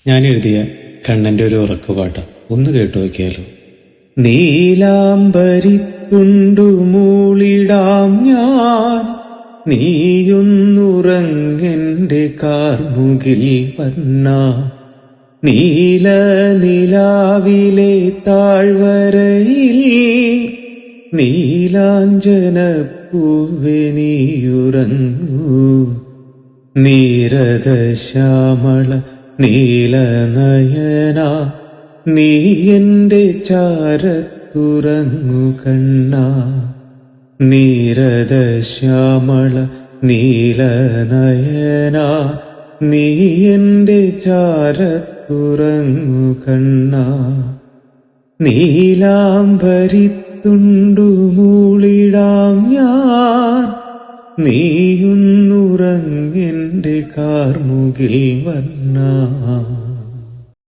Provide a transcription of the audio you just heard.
ഞാൻ എഴുതിയ കണ്ണന്റെ ഒരു ഉറക്കുപാട്ട് ഒന്ന് കേട്ടു നോക്കിയാലോ. നീലാംബരിത്തുണ്ടു മൂളിടാം ഞാൻ, നീയൊന്നുറങ്ങെന്റെ കാർമുകിൽ വർണ്ണ. നീല നിലാവിലെ താഴ്വരയിൽ നീലാഞ്ജനപ്പൂവെ നീയുറങ്ങൂ. നീരദശ്യാമള നീലനയന, നീ എന്റെ ചാരത്തുറങ്ങു കണ്ണ. നീരദശ്യാമള നീലനയന, നീ എന്റെ ചാരത്തുറങ്ങു കണ്ണ. നീലാംബരിത്തുണ്ടു മൂളിടാം ഞാൻ, നീയൊന്നുറങ്ങെന്റെ കാർമുകിൽ വർണ്ണ.